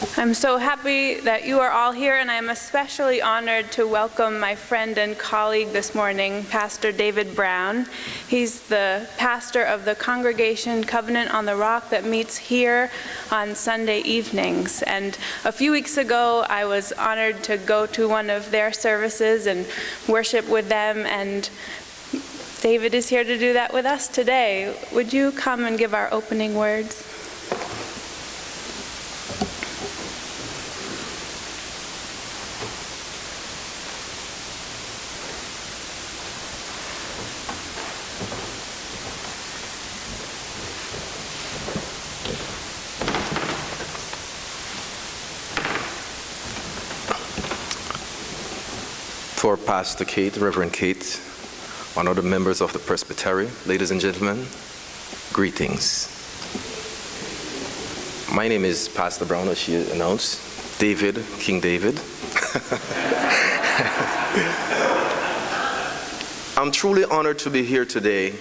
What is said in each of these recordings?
I'm so happy that you are all here, and I'm especially honored to welcome my friend and colleague this morning, Pastor David Brown. He's the pastor of the congregation Covenant on the Rock that meets here on Sunday evenings. And a few weeks ago, I was honored to go to one of their services and worship with them, and David is here to do that with us today. Would you come and give our opening words? For Pastor Kate, Reverend Kate, and other members of the Presbytery, ladies and gentlemen, greetings. My name is Pastor Brown, as she announced, David, King David. I'm truly honored to be here today,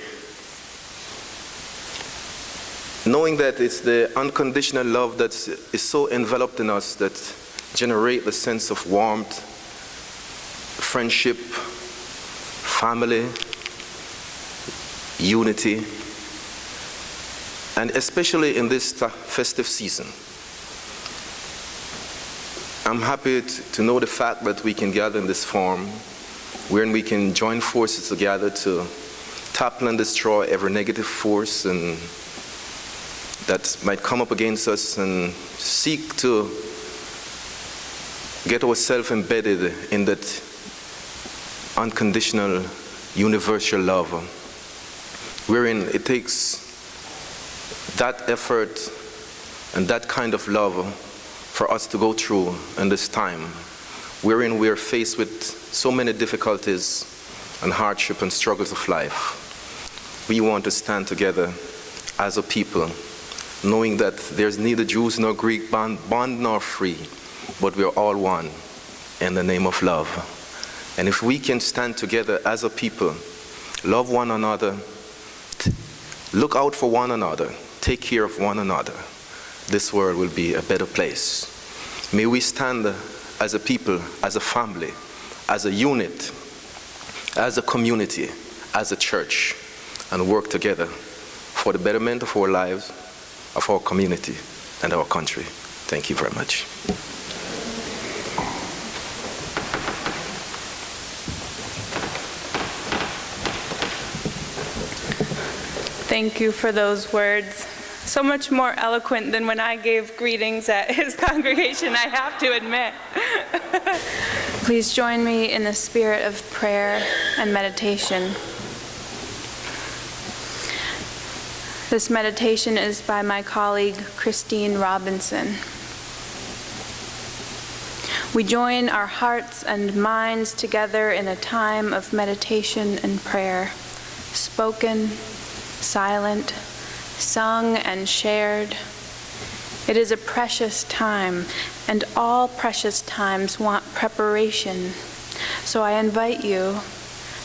knowing that it's the unconditional love that is so enveloped in us that generates the sense of warmth, friendship, family, unity, and especially in this festive season. I'm happy to know the fact that we can gather in this form, wherein we can join forces together to topple and destroy every negative force and that might come up against us, and seek to get ourselves embedded in that unconditional, universal love, wherein it takes that effort and that kind of love for us to go through in this time, wherein we are faced with so many difficulties and hardship and struggles of life. We want to stand together as a people, knowing that there's neither Jews nor Greek, bond nor free, but we are all one in the name of love. And if we can stand together as a people, love one another, look out for one another, take care of one another, this world will be a better place. May we stand as a people, as a family, as a unit, as a community, as a church, and work together for the betterment of our lives, of our community, and our country. Thank you very much. Thank you for those words. So much more eloquent than when I gave greetings at his congregation, I have to admit. Please join me in the spirit of prayer and meditation. This meditation is by my colleague, Christine Robinson. We join our hearts and minds together in a time of meditation and prayer, spoken, silent, sung and shared. It is a precious time, and all precious times want preparation. So I invite you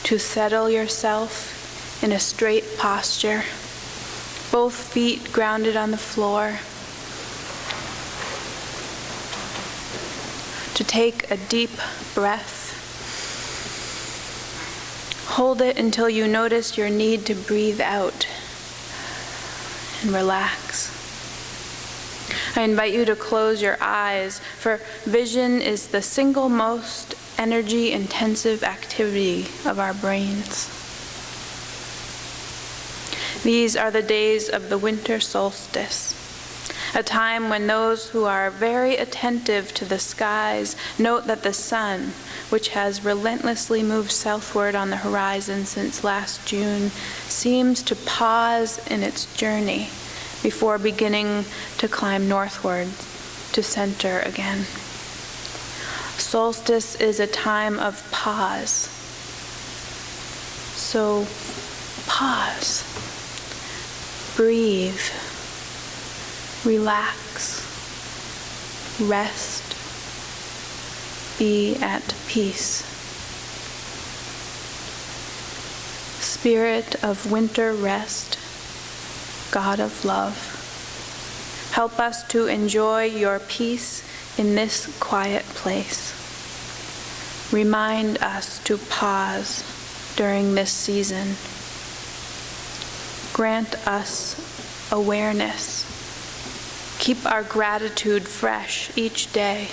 to settle yourself in a straight posture, both feet grounded on the floor, to take a deep breath. Hold it until you notice your need to breathe out and relax. I invite you to close your eyes, for vision is the single most energy-intensive activity of our brains. These are the days of the winter solstice, a time when those who are very attentive to the skies note that the sun, which has relentlessly moved southward on the horizon since last June, seems to pause in its journey before beginning to climb northward to center again. Solstice is a time of pause. So pause, breathe, relax, rest, be at peace. Spirit of winter rest, God of love, Help us to enjoy your peace in this quiet place. Remind us to pause during this season. Grant us awareness. Keep our gratitude fresh each day.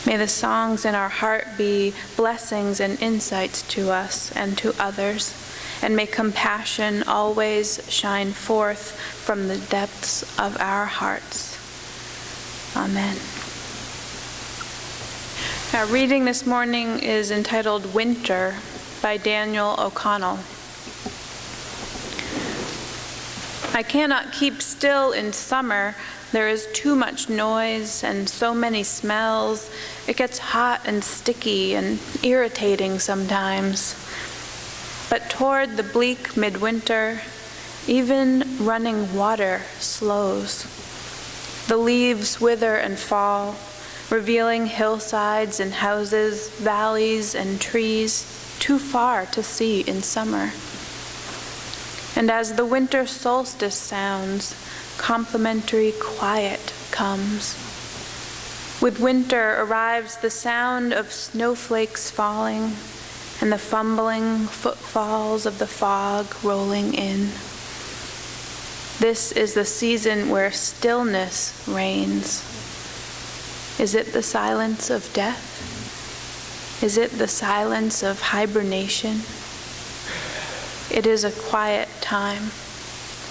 May the songs in our heart be blessings and insights to us and to others, and may compassion always shine forth from the depths of our hearts. Amen. Our reading this morning is entitled Winter by Daniel O'Connell. I cannot keep still in summer. There is too much noise and so many smells. It gets hot and sticky and irritating sometimes. But toward the bleak midwinter, even running water slows. The leaves wither and fall, revealing hillsides and houses, valleys and trees, too far to see in summer. And as the winter solstice sounds, complimentary quiet comes. With winter arrives the sound of snowflakes falling and the fumbling footfalls of the fog rolling in. This is the season where stillness reigns. Is it the silence of death? Is it the silence of hibernation? It is a quiet time.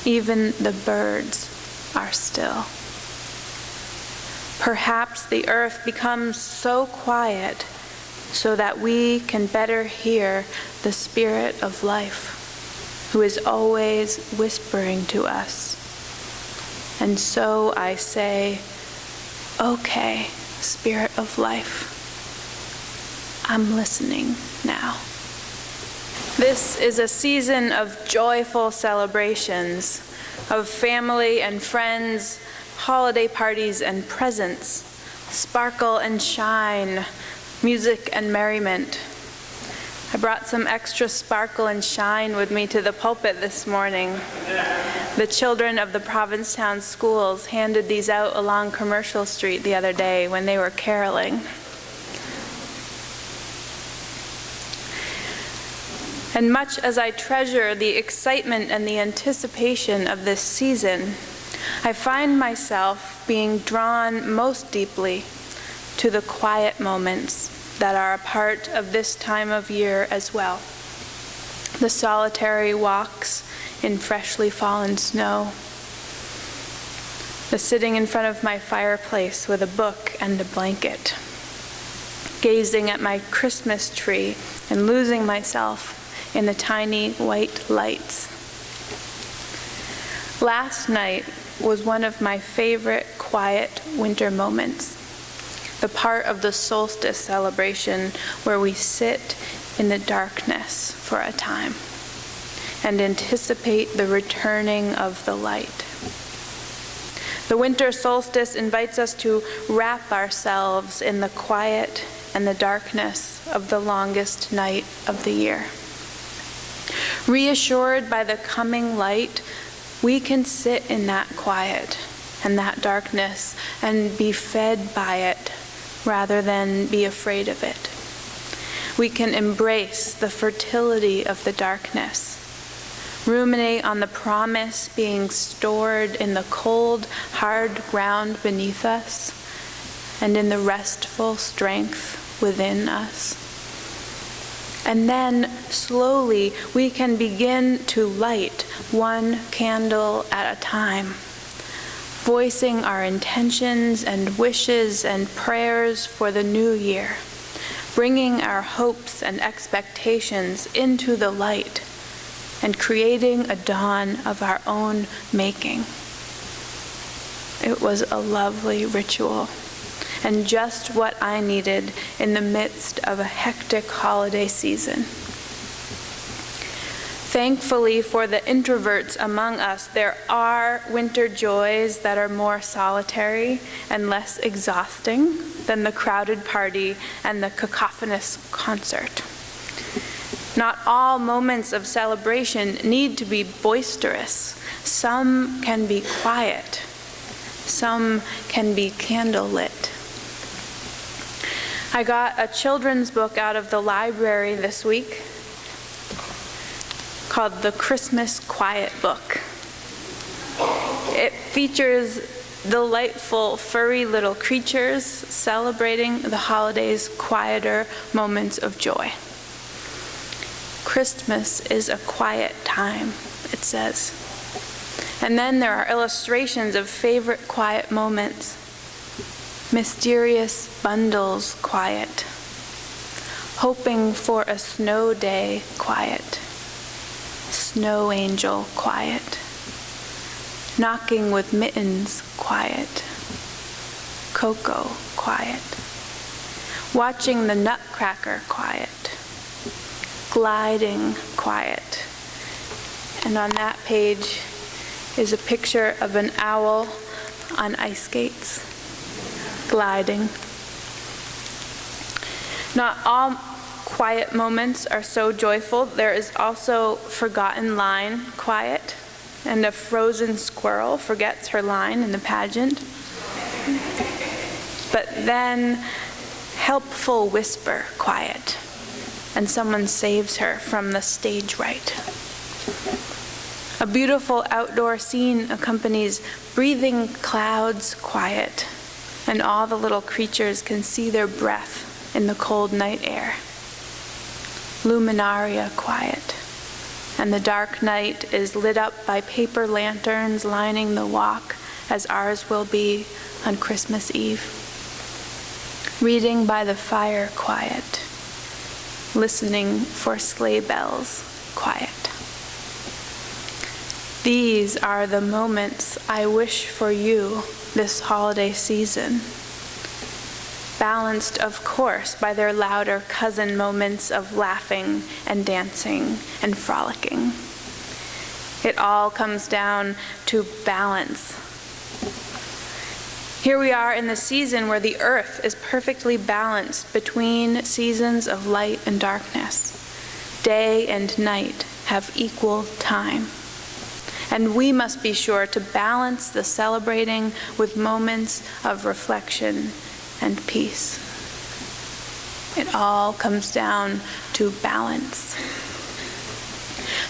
Even the birds are still. Perhaps the earth becomes so quiet so that we can better hear the Spirit of life, who is always whispering to us. And so I say, okay, Spirit of life, I'm listening now. This is a season of joyful celebrations, of family and friends, holiday parties and presents, sparkle and shine, music and merriment. I brought some extra sparkle and shine with me to the pulpit this morning. The children of the Provincetown schools handed these out along Commercial Street the other day when they were caroling. And much as I treasure the excitement and the anticipation of this season, I find myself being drawn most deeply to the quiet moments that are a part of this time of year as well. The solitary walks in freshly fallen snow, the sitting in front of my fireplace with a book and a blanket, gazing at my Christmas tree and losing myself in the tiny white lights. Last night was one of my favorite quiet winter moments, the part of the solstice celebration where we sit in the darkness for a time and anticipate the returning of the light. The winter solstice invites us to wrap ourselves in the quiet and the darkness of the longest night of the year. Reassured by the coming light, we can sit in that quiet and that darkness and be fed by it rather than be afraid of it. We can embrace the fertility of the darkness, ruminate on the promise being stored in the cold, hard ground beneath us and in the restful strength within us. And then, slowly, we can begin to light one candle at a time, voicing our intentions and wishes and prayers for the new year, bringing our hopes and expectations into the light, and creating a dawn of our own making. It was a lovely ritual, and just what I needed in the midst of a hectic holiday season. Thankfully for the introverts among us, there are winter joys that are more solitary and less exhausting than the crowded party and the cacophonous concert. Not all moments of celebration need to be boisterous. Some can be quiet. Some can be candlelit. I got a children's book out of the library this week called The Christmas Quiet Book. It features delightful, furry little creatures celebrating the holidays' quieter moments of joy. Christmas is a quiet time, it says. And then there are illustrations of favorite quiet moments. Mysterious bundles quiet. Hoping for a snow day quiet. Snow angel quiet. Knocking with mittens quiet. Cocoa quiet. Watching the nutcracker quiet. Gliding quiet. And on that page is a picture of an owl on ice skates, gliding. Not all quiet moments are so joyful. There is also forgotten line quiet, and a frozen squirrel forgets her line in the pageant. But then helpful whisper quiet, and someone saves her from the stage right. A beautiful outdoor scene accompanies breathing clouds quiet, and all the little creatures can see their breath in the cold night air. Luminaria quiet, and the dark night is lit up by paper lanterns lining the walk, as ours will be on Christmas Eve. Reading by the fire quiet, listening for sleigh bells quiet. These are the moments I wish for you this holiday season. Balanced, of course, by their louder cousin moments of laughing and dancing and frolicking. It all comes down to balance. Here we are in the season where the earth is perfectly balanced between seasons of light and darkness. Day and night have equal time. And we must be sure to balance the celebrating with moments of reflection and peace. It all comes down to balance.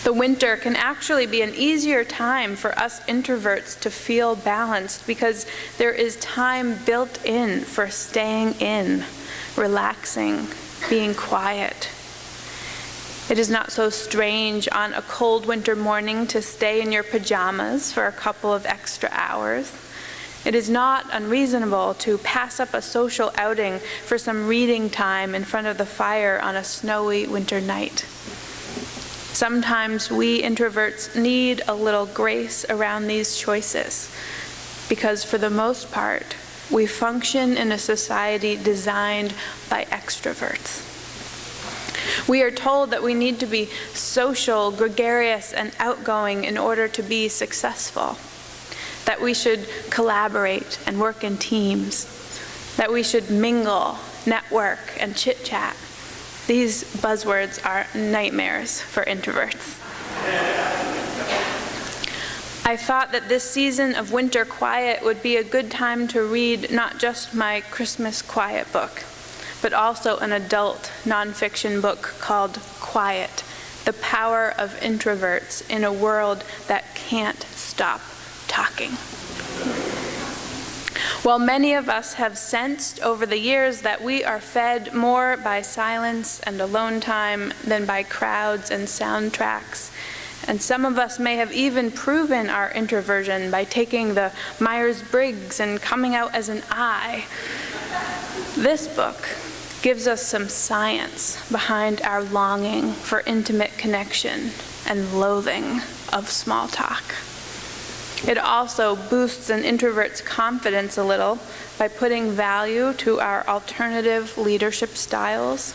The winter can actually be an easier time for us introverts to feel balanced because there is time built in for staying in, relaxing, being quiet. It is not so strange on a cold winter morning to stay in your pajamas for a couple of extra hours. It is not unreasonable to pass up a social outing for some reading time in front of the fire on a snowy winter night. Sometimes we introverts need a little grace around these choices because for the most part, we function in a society designed by extroverts. We are told that we need to be social, gregarious, and outgoing in order to be successful, that we should collaborate and work in teams, that we should mingle, network, and chit-chat. These buzzwords are nightmares for introverts. I thought that this season of winter quiet would be a good time to read not just my Christmas quiet book, but also an adult nonfiction book called Quiet, The Power of Introverts in a World That Can't Stop Talking. While many of us have sensed over the years that we are fed more by silence and alone time than by crowds and soundtracks, and some of us may have even proven our introversion by taking the Myers-Briggs and coming out as an I, this book gives us some science behind our longing for intimate connection and loathing of small talk. It also boosts an introvert's confidence a little by putting value to our alternative leadership styles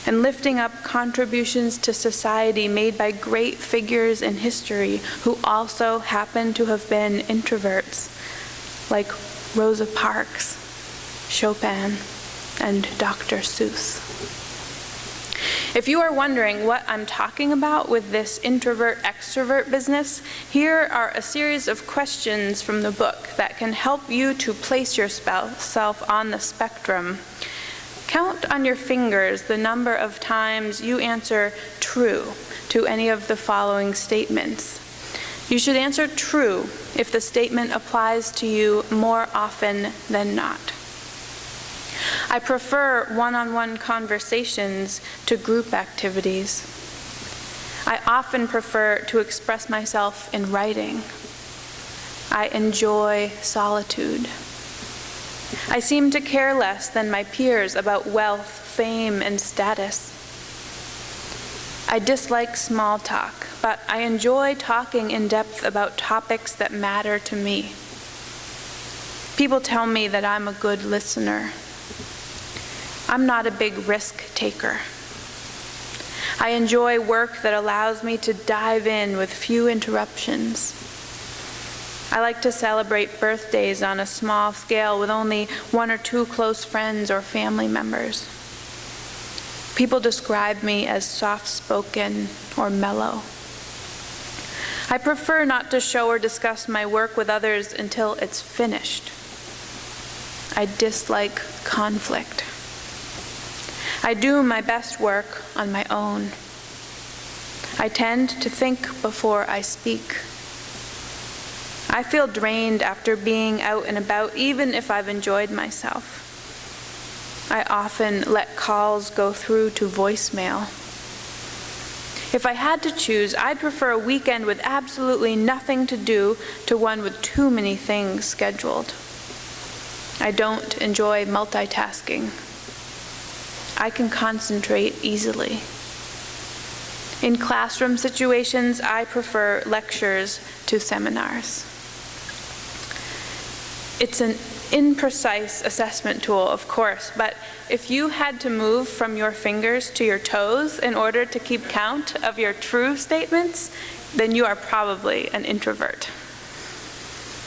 and lifting up contributions to society made by great figures in history who also happen to have been introverts, like Rosa Parks, Chopin, and Dr. Seuss. If you are wondering what I'm talking about with this introvert-extrovert business, here are a series of questions from the book that can help you to place yourself on the spectrum. Count on your fingers the number of times you answer true to any of the following statements. You should answer true if the statement applies to you more often than not. I prefer one-on-one conversations to group activities. I often prefer to express myself in writing. I enjoy solitude. I seem to care less than my peers about wealth, fame, and status. I dislike small talk, but I enjoy talking in depth about topics that matter to me. People tell me that I'm a good listener. I'm not a big risk taker. I enjoy work that allows me to dive in with few interruptions. I like to celebrate birthdays on a small scale with only 1 or 2 close friends or family members. People describe me as soft-spoken or mellow. I prefer not to show or discuss my work with others until it's finished. I dislike conflict. I do my best work on my own. I tend to think before I speak. I feel drained after being out and about, even if I've enjoyed myself. I often let calls go through to voicemail. If I had to choose, I'd prefer a weekend with absolutely nothing to do to one with too many things scheduled. I don't enjoy multitasking. I can concentrate easily. In classroom situations, I prefer lectures to seminars. It's an imprecise assessment tool, of course, but if you had to move from your fingers to your toes in order to keep count of your true statements, then you are probably an introvert.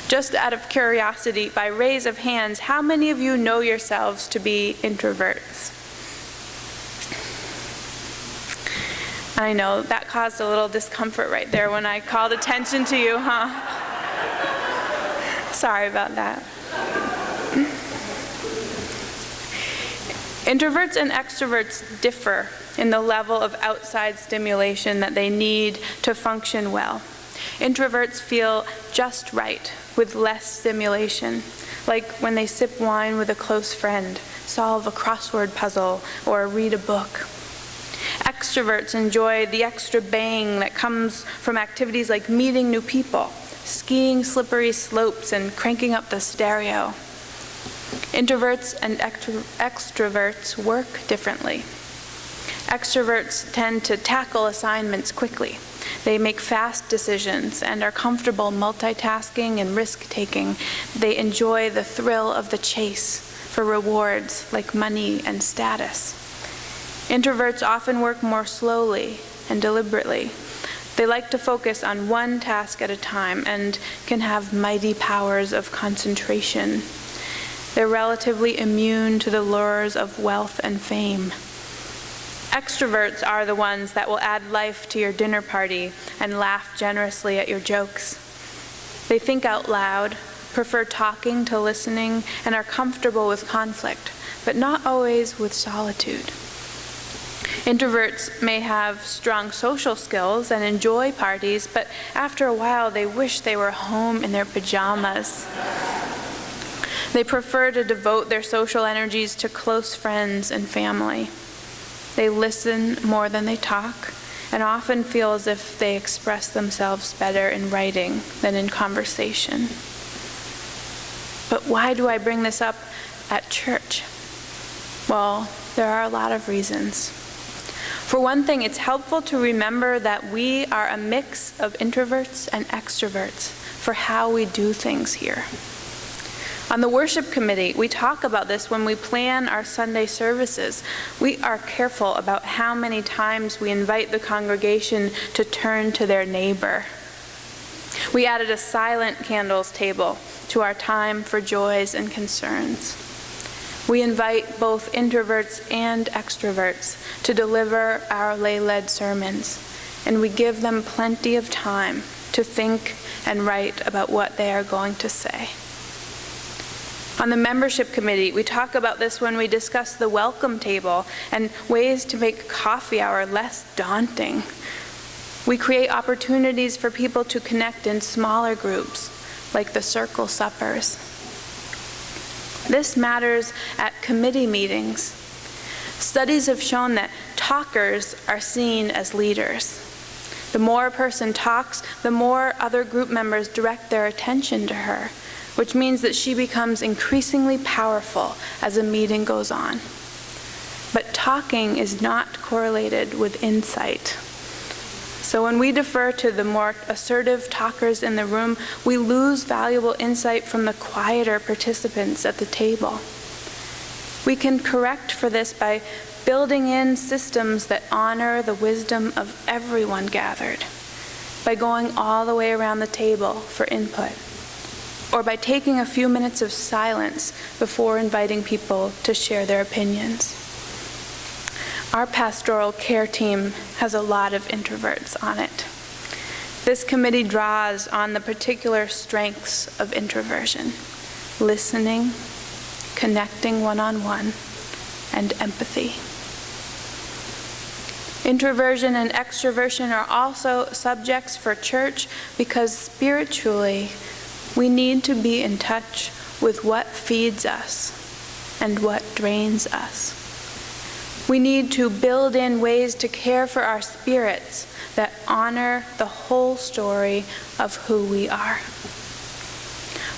Just out of curiosity, by raise of hands, how many of you know yourselves to be introverts? I know, that caused a little discomfort right there when I called attention to you, huh? Sorry about that. Introverts and extroverts differ in the level of outside stimulation that they need to function well. Introverts feel just right with less stimulation, like when they sip wine with a close friend, solve a crossword puzzle, or read a book. Extroverts enjoy the extra bang that comes from activities like meeting new people, skiing slippery slopes, and cranking up the stereo. Introverts and extroverts work differently. Extroverts tend to tackle assignments quickly. They make fast decisions and are comfortable multitasking and risk-taking. They enjoy the thrill of the chase for rewards like money and status. Introverts often work more slowly and deliberately. They like to focus on one task at a time and can have mighty powers of concentration. They're relatively immune to the lures of wealth and fame. Extroverts are the ones that will add life to your dinner party and laugh generously at your jokes. They think out loud, prefer talking to listening, and are comfortable with conflict, but not always with solitude. Introverts may have strong social skills and enjoy parties, but after a while they wish they were home in their pajamas. They prefer to devote their social energies to close friends and family. They listen more than they talk, and often feel as if they express themselves better in writing than in conversation. But why do I bring this up at church? Well, there are a lot of reasons. For one thing, it's helpful to remember that we are a mix of introverts and extroverts for how we do things here. On the worship committee, we talk about this when we plan our Sunday services. We are careful about how many times we invite the congregation to turn to their neighbor. We added a silent candles table to our time for joys and concerns. We invite both introverts and extroverts to deliver our lay-led sermons, and we give them plenty of time to think and write about what they are going to say. On the membership committee, we talk about this when we discuss the welcome table and ways to make coffee hour less daunting. We create opportunities for people to connect in smaller groups, like the circle suppers. This matters at committee meetings. Studies have shown that talkers are seen as leaders. The more a person talks, the more other group members direct their attention to her, which means that she becomes increasingly powerful as a meeting goes on. But talking is not correlated with insight. So when we defer to the more assertive talkers in the room, we lose valuable insight from the quieter participants at the table. We can correct for this by building in systems that honor the wisdom of everyone gathered, by going all the way around the table for input, or by taking a few minutes of silence before inviting people to share their opinions. Our pastoral care team has a lot of introverts on it. This committee draws on the particular strengths of introversion: listening, connecting one-on-one, and empathy. Introversion and extroversion are also subjects for church because spiritually, we need to be in touch with what feeds us and what drains us. We need to build in ways to care for our spirits that honor the whole story of who we are.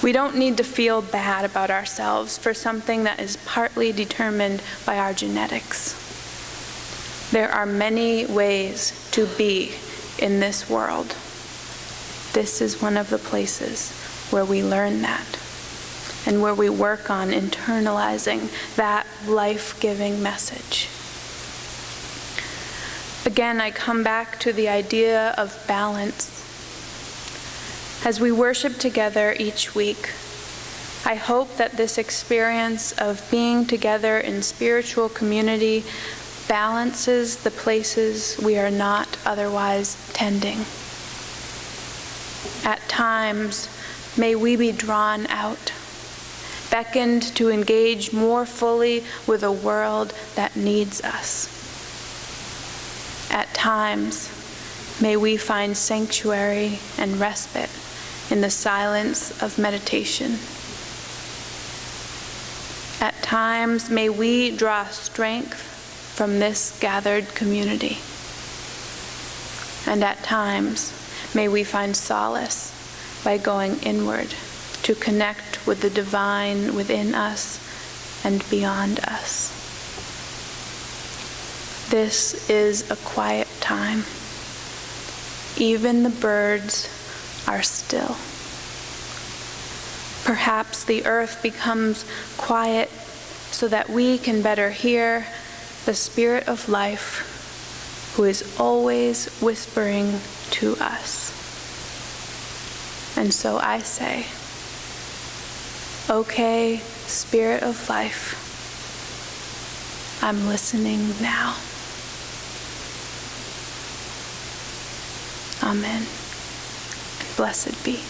We don't need to feel bad about ourselves for something that is partly determined by our genetics. There are many ways to be in this world. This is one of the places where we learn that and where we work on internalizing that life-giving message. Again, I come back to the idea of balance. As we worship together each week, I hope that this experience of being together in spiritual community balances the places we are not otherwise tending. At times, may we be drawn out, beckoned to engage more fully with a world that needs us. At times, may we find sanctuary and respite in the silence of meditation. At times, may we draw strength from this gathered community. And at times, may we find solace by going inward to connect with the divine within us and beyond us. This is a quiet time. Even the birds are still. Perhaps the earth becomes quiet so that we can better hear the Spirit of life who is always whispering to us. And so I say, okay, Spirit of life, I'm listening now. Amen. Blessed be.